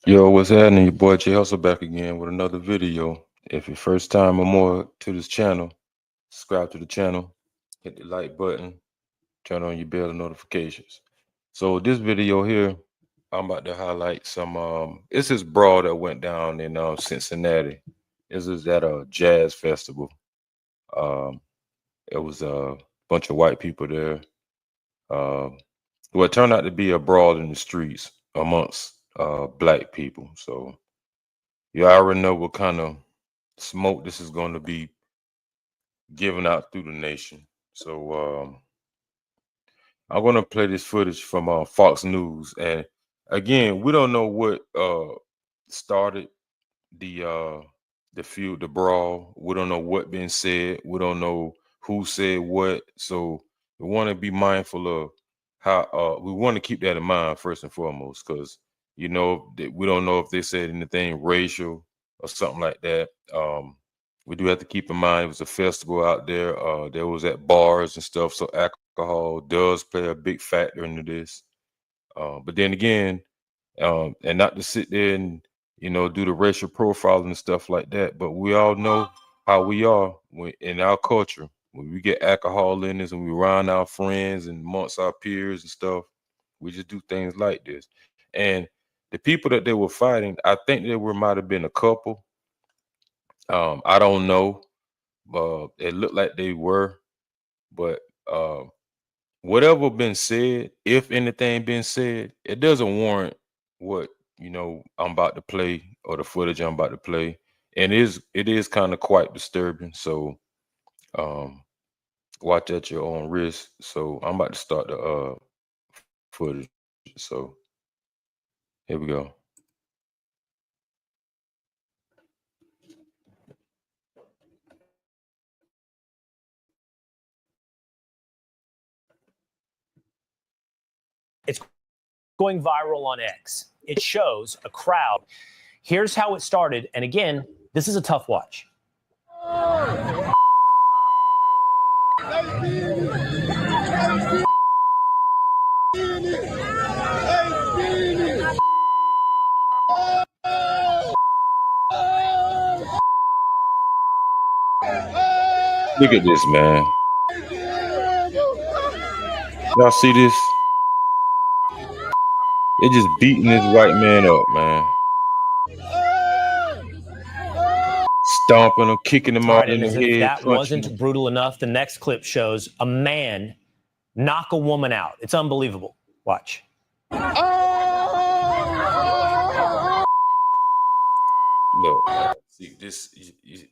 Yo, what's happening? Your boy J Hustle back again with another video. If your first time or more to this channel, subscribe to the channel, hit the like button, turn on your bell notifications. So this video here, I'm about to highlight some it's this brawl that went down in Cincinnati. This is at a jazz festival. Um it was a bunch of white people there. Um well, it turned out to be a brawl in the streets amongst black people. So you already know what kind of smoke this is going to be given out through the nation. So I'm going to play this footage from Fox News, and again, we don't know what started the brawl. We don't know what been said. We don't know who said what. So we want to be mindful of how we want to keep that in mind first and foremost, because we don't know if they said anything racial or something like that. We do have to keep in mind it was a festival out there. There was at bars and stuff, so alcohol does play a big factor into this. But then again, and not to sit there and do the racial profiling and stuff like that. But we all know how we are in our culture. When we get alcohol in us and we around our friends and amongst our peers and stuff, we just do things like this. And the people that they were fighting, I think there might have been a couple. I don't know. It looked like they were, but whatever been said, if anything been said, it doesn't warrant what I'm about to play or the footage I'm about to play, and it is kind of quite disturbing. So um, watch at your own risk. So I'm about to start the footage. So here we go. It's going viral on X. It shows a crowd. Here's how it started. And again, this is a tough watch. Look at this, man. Y'all see this? They just beating this white man up, man. Stomping him, kicking him out in the And as if head, that punching him. wasn't brutal enough, the next clip shows a man knock a woman out. It's unbelievable. Watch. Look, see this.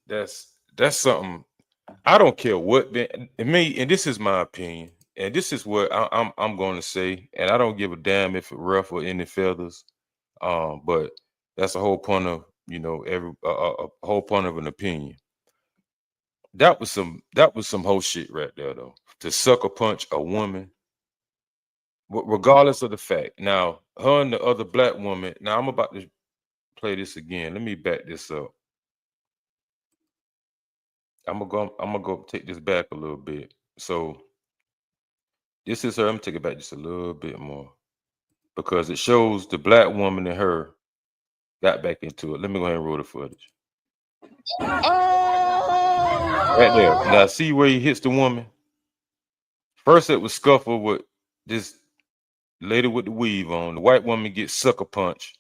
That's something. I don't care what me, and this is my opinion, and this is what I'm going to say, and I don't give a damn if it ruffle any feathers. But that's the whole point of every a whole point of an opinion. That was some whole shit right there, though. To sucker punch a woman, regardless of the fact. Now, her and the other black woman. Now, I'm about to play this again. Let me back this up. I'm gonna go take this back a little bit. So this is her. I'm gonna take it back just a little bit more because it shows the black woman and her got back into it. Let me go ahead and roll the footage. Right there. Now see where he hits the woman? First it was scuffle with this lady with the weave on. The white woman gets sucker punched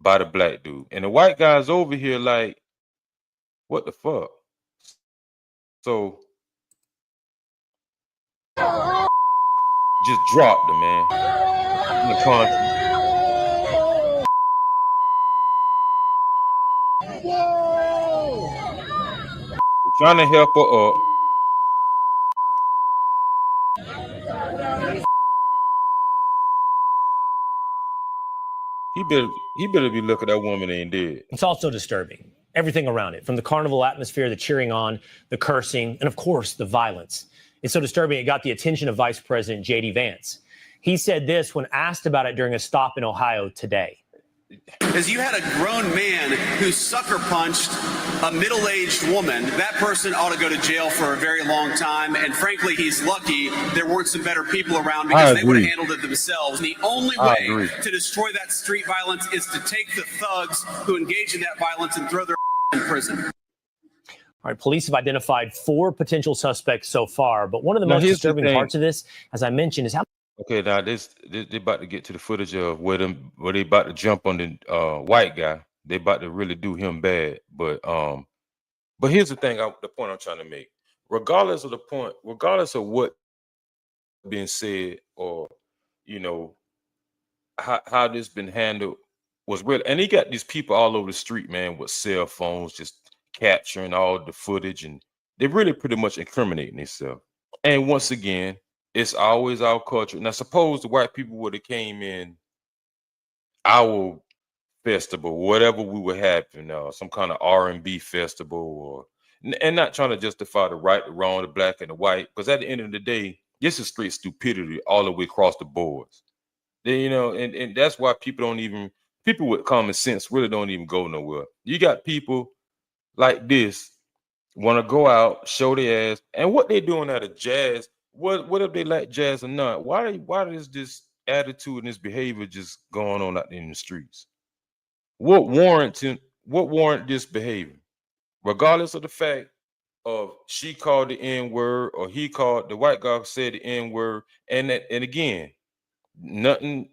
by the black dude. And the white guy's over here like, what the fuck? So just dropped the man in the country. They're trying to help her up. He better be looking at that woman ain't dead. It's also disturbing. Everything around it, from the carnival atmosphere, the cheering on, the cursing, and of course, the violence. It's so disturbing it got the attention of Vice President J.D. Vance. He said this when asked about it during a stop in Ohio today. Because you had a grown man who sucker punched a middle-aged woman. That person ought to go to jail for a very long time. And frankly, he's lucky there weren't some better people around because they would have handled it themselves. And the only way to destroy that street violence is to take the thugs who engage in that violence and throw their in prison. All right, police have identified 4 potential suspects so far, but one of the most disturbing parts of this, as I mentioned, is how. Okay, now they about to get to the footage of where they about to jump on the white guy. They about to really do him bad. But here's the thing, the point I'm trying to make. Regardless of what being said, or you know how this been handled was real, and he got these people all over the street, man, with cell phones just capturing all the footage, and they really pretty much incriminating themselves. And once again, it's always our culture. Now, suppose the white people would have came in our festival, whatever we were having, some kind of R&B festival, or and not trying to justify the right, the wrong, the black, and the white, because at the end of the day, this is straight stupidity all the way across the boards. They, and that's why people with common sense really don't even go nowhere. You got people like this want to go out, show their ass, and what they doing at a jazz. What if they like jazz or not? Why is this attitude and this behavior just going on out there in the streets? What warrant this behavior? Regardless of the fact of she called the N-word or the white guy said the N-word, and again, I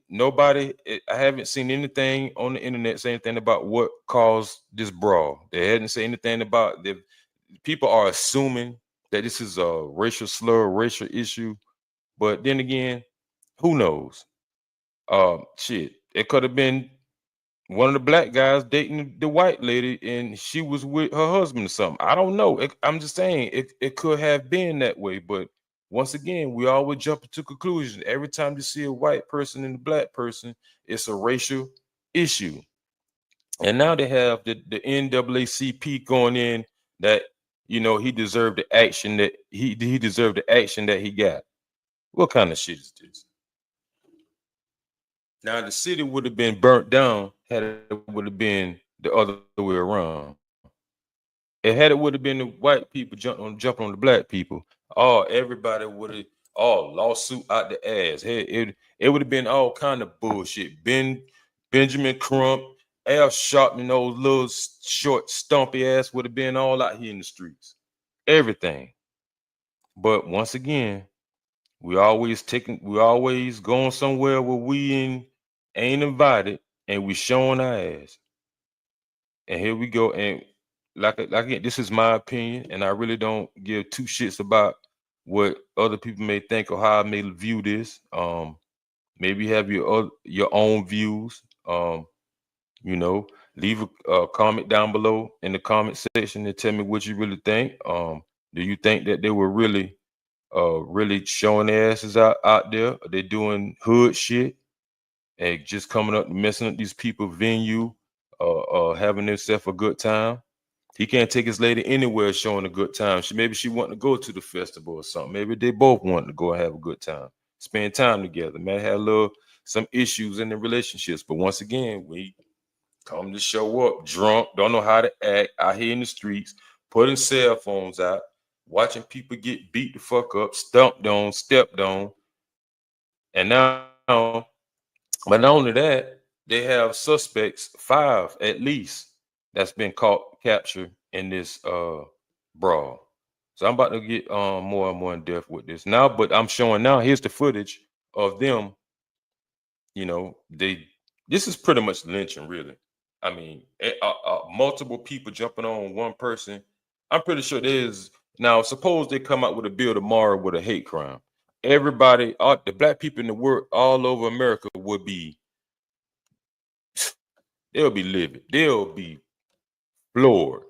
haven't seen anything on the internet say anything about what caused this brawl. They hadn't said anything about the people are assuming that this is a racial slur, racial issue. But then again, who knows? Shit, it could have been one of the black guys dating the white lady and she was with her husband or something. I don't know. I'm just saying it could have been that way. But once again, we always jump to conclusions. Every time you see a white person and a black person, it's a racial issue. And now they have the NAACP going in that he deserved the action that he deserved the action that he got. What kind of shit is this? Now the city would have been burnt down had it would have been the other way around. It had it would have been the white people jumping on the black people. Oh, everybody would have lawsuit out the ass. Hey, it would have been all kind of bullshit. Benjamin Crump, Al Sharpton, those little short, stumpy ass would have been all out here in the streets. Everything. But once again, we always going somewhere where we ain't invited and we showing our ass. And here we go. And like this is my opinion, and I really don't give 2 shits about what other people may think or how I may view this. Maybe have your own views. Leave a comment down below in the comment section and tell me what you really think. Do you think that they were really showing their asses out there? Are they doing hood shit and just coming up messing up these people's venue, having themselves a good time? He can't take his lady anywhere showing a good time. Maybe she wanted to go to the festival or something. Maybe they both wanted to go and have a good time, spend time together. Man, had some issues in the relationships, but once again, we come to show up drunk, don't know how to act out here in the streets, putting cell phones out, watching people get beat the fuck up, stumped on, stepped on. And now, but not only that, they have suspects, 5 at least, that's been captured in this brawl. So I'm about to get more and more in depth with this now, but I'm showing now, here's the footage of them. This is pretty much lynching, really. I mean, multiple people jumping on one person. I'm pretty sure there's now. Suppose they come out with a bill tomorrow with a hate crime. Everybody, the black people in the world, all over America, would be. They'll be livid. They'll be floored.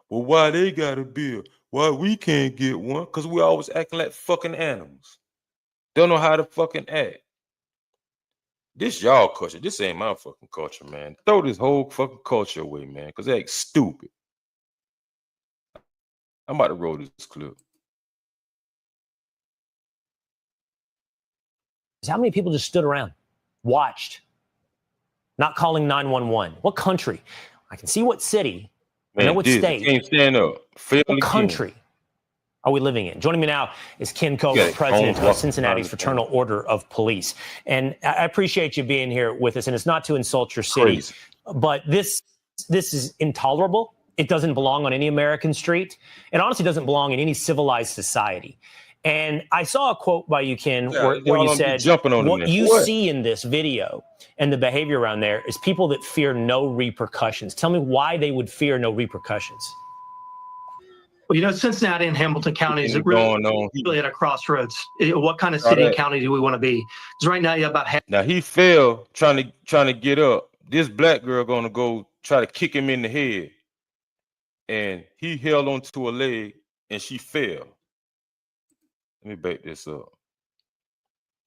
Well, why they got a bill? Why we can't get one? Because we always acting like fucking animals. Don't know how to fucking act. This y'all culture. This ain't my fucking culture, man. Throw this whole fucking culture away, man, because they act stupid. I'm about to roll this clip. How many people just stood around, watched, not calling 911? What country? I can see what city. I know what state. Can't stand up. What country are we living in? Joining me now is Ken Cover, president of Cincinnati's Fraternal Order of Police. And I appreciate you being here with us. And it's not to insult your city, but this is intolerable. It doesn't belong on any American street. It honestly doesn't belong in any civilized society. And I saw a quote by you, Ken, where you said, what you see in this video and the behavior around there is people that fear no repercussions. Tell me why they would fear no repercussions. Well, Cincinnati and Hamilton counties are really at a crossroads. What kind of city and county do we want to be? Because right now you have about half. Now he fell trying to get up. This black girl gonna go try to kick him in the head, and he held onto a leg, and she fell. Let me back this up.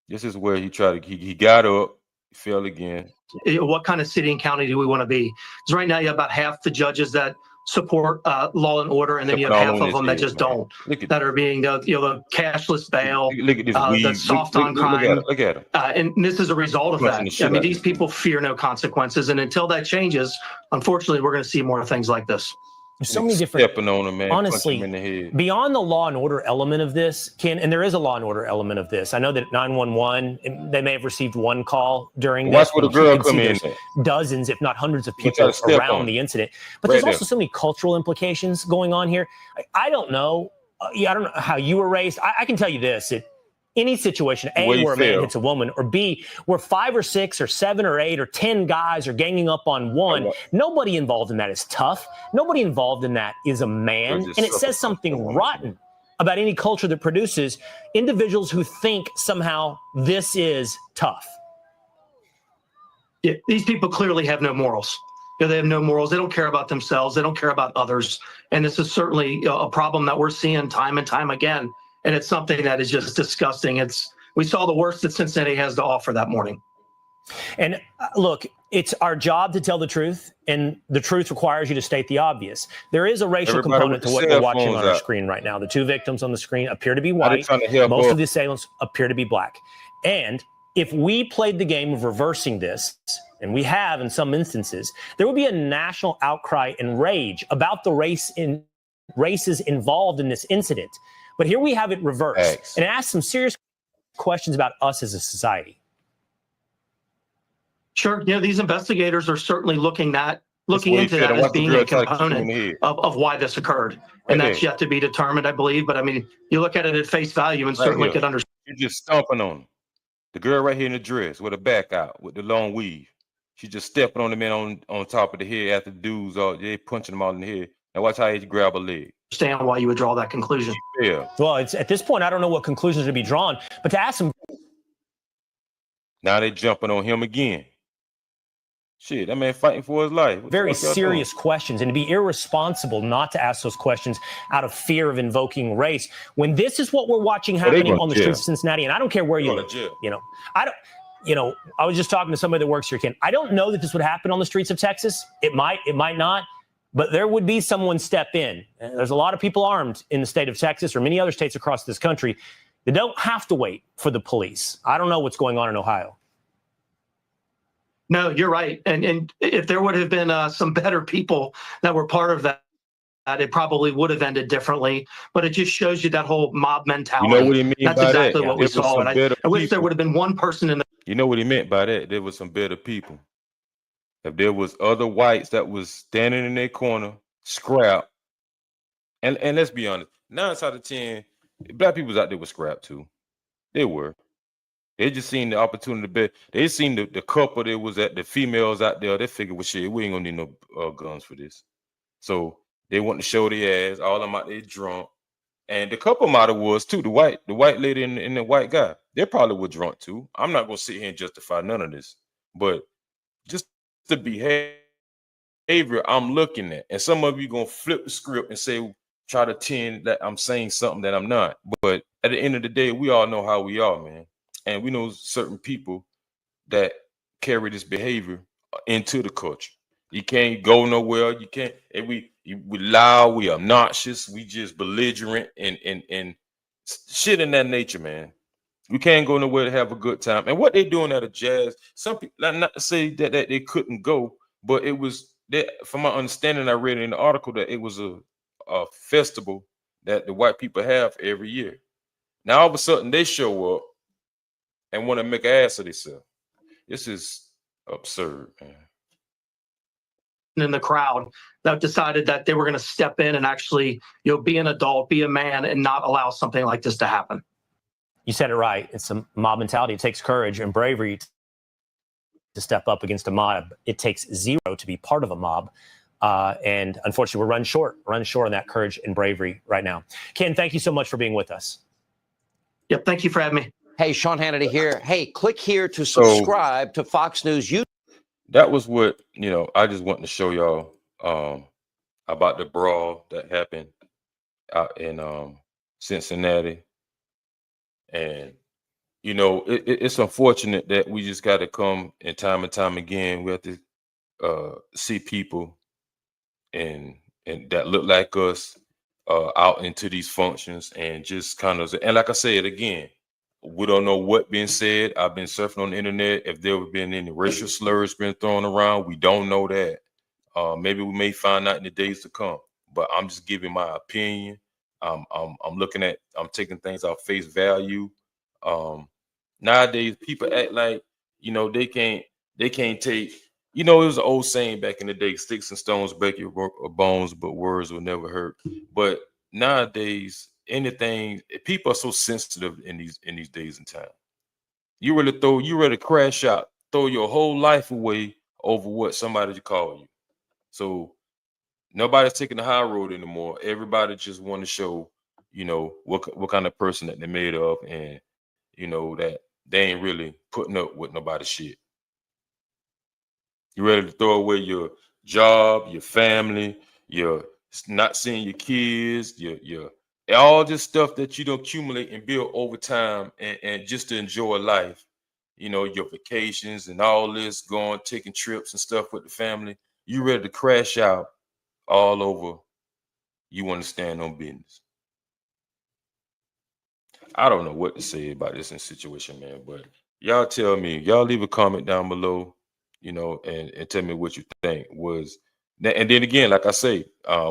This is where he got up, fell again. What kind of city and county do we want to be? Because right now you have about half the judges that support law and order, and then you have half of them that just don't. That are being the cashless bail, the soft on crime. Look at him. And this is a result of that. I mean, these people fear no consequences, and until that changes, unfortunately, we're going to see more things like this. There's so many different, stepping on him, man, honestly, him in the head. Beyond the law and order element of this, Ken, and there is a law and order element of this. I know that 911, they may have received one call during this. Watch where the girl come in. Dozens, if not hundreds of people around the incident. But there's also so many cultural implications going on here. I don't know. I don't know how you were raised. I can tell you this. Any situation, A, where a man hits a woman, or B, where 5 or 6 or 7 or 8 or 10 guys are ganging up on one, nobody involved in that is tough. Nobody involved in that is a man. And it says something rotten about any culture that produces individuals who think somehow this is tough. Yeah, these people clearly have no morals. They have no morals. They don't care about themselves. They don't care about others. And this is certainly a problem that we're seeing time and time again. And it's something that is just disgusting. We saw the worst that Cincinnati has to offer that morning. And look, it's our job to tell the truth, and the truth requires you to state the obvious. There is a racial component to what we're watching on our screen right now. The 2 victims on the screen appear to be white. Most of the assailants appear to be black. And if we played the game of reversing this, and we have in some instances, there would be a national outcry and rage about the races involved in this incident. But here we have it reversed, and it asks some serious questions about us as a society. Sure. These investigators are certainly looking into that as being a component of why this occurred. And that's yet to be determined, I believe. But I mean, you look at it at face value and certainly could understand. You're just stomping on him. The girl right here in the dress with her back out, with the long weave. She just stepping on the man on top of the head after the dudes they punching him out in the head. Now watch how he grab a leg. Understand why you would draw that conclusion. Yeah. Well, it's at this point, I don't know what conclusions to be drawn, but to ask him. Now they jumping on him again. Shit, that man fighting for his life. Very serious questions, and to be irresponsible not to ask those questions out of fear of invoking race. When this is what we're watching happening on the streets of Cincinnati, and I don't care where you live, I was just talking to somebody that works here, Ken. I don't know that this would happen on the streets of Texas. It might not. But there would be someone step in. There's a lot of people armed in the state of Texas or many other states across this country that don't have to wait for the police. I don't know what's going on in Ohio. No, you're right. And if there would have been some better people that were part of that, it probably would have ended differently. But it just shows you that whole mob mentality. You know what he mean That's by exactly that? what we saw. And I wish there would have been one person in the. You know what he meant by that? There was some better people. If there was other whites that was standing in their corner, scrap, and let's be honest, 9 out of 10, black people was out there with scrap too. They were. They just seen the opportunity to bet. They seen the couple that was at the females out there. They figured, well, shit, we ain't gonna need no guns for this. So they want to show their ass. All of them out there drunk, and the couple model was too. The white lady and the white guy. They probably were drunk too. I'm not gonna sit here and justify none of this, but just the behavior I'm looking at, and some of you gonna flip the script and try to tend that I'm saying something that I'm not. But at the end of the day, we all know how we are, man, and we know certain people that carry this behavior into the culture. You can't go nowhere. You can't. And we loud. We obnoxious. We just belligerent and shit in that nature, man. We can't go nowhere to have a good time. And what they doing at a jazz, some people, not to say that they couldn't go, but it was that, from my understanding, I read in the article that it was a festival that the white people have every year. Now all of a sudden they show up and want to make an ass of themselves. This is absurd, man. In the crowd that decided that they were going to step in and actually, be an adult, be a man, and not allow something like this to happen. You said it right. It's a mob mentality. It takes courage and bravery to step up against a mob. It takes zero to be part of a mob. And unfortunately, we're run short on that courage and bravery right now. Ken, thank you so much for being with us. Yep. Thank you for having me. Hey, Sean Hannity here. Hey, click here to subscribe to Fox News. That was what, I just wanted to show y'all about the brawl that happened out in Cincinnati. And, it's unfortunate that we just got to come and time again. We have to see people and that look like us out into these functions and just kind of, and like I said again, we don't know what been said. I've been surfing on the internet. If there have been any racial slurs been thrown around, we don't know that. Maybe we may find out in the days to come. But I'm just giving my opinion. I'm taking things off face value. Nowadays, people act like they can't take. It was an old saying back in the day: "Sticks and stones break your bones, but words will never hurt." But nowadays, people are so sensitive in these days and time. You ready to crash out, throw your whole life away over what somebody call you. So nobody's taking the high road anymore. Everybody just want to show, what kind of person that they're made of, and that they ain't really putting up with nobody's shit. You ready to throw away your job, your family, your not seeing your kids, your all this stuff that you don't accumulate and build over time, and just to enjoy life, your vacations and all this, taking trips and stuff with the family. You ready to crash out all over. You want to stand on business. I don't know what to say about this situation, man, but y'all tell me. Y'all leave a comment down below, and tell me what you think was. And then again, like I say,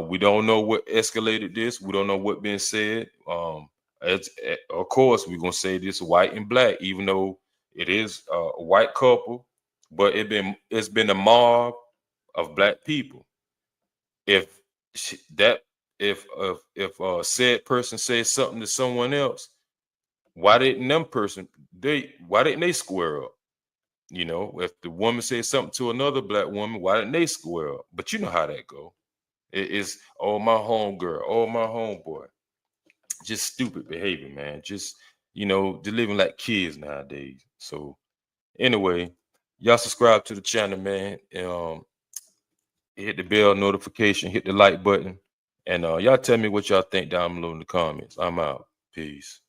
we don't know what escalated this. We don't know what been said. Of course, we're gonna say this white and black, even though it is a white couple, but it's been a mob of black people. If said person says something to someone else, why didn't they square up? If the woman says something to another black woman, why didn't they square up? But you know how that go. It's my home girl, my homeboy. Just stupid behavior, man. Just they're living like kids nowadays. So anyway, y'all subscribe to the channel, man. Hit the bell notification, hit the like button, and y'all tell me what y'all think down below in the comments. I'm out. Peace.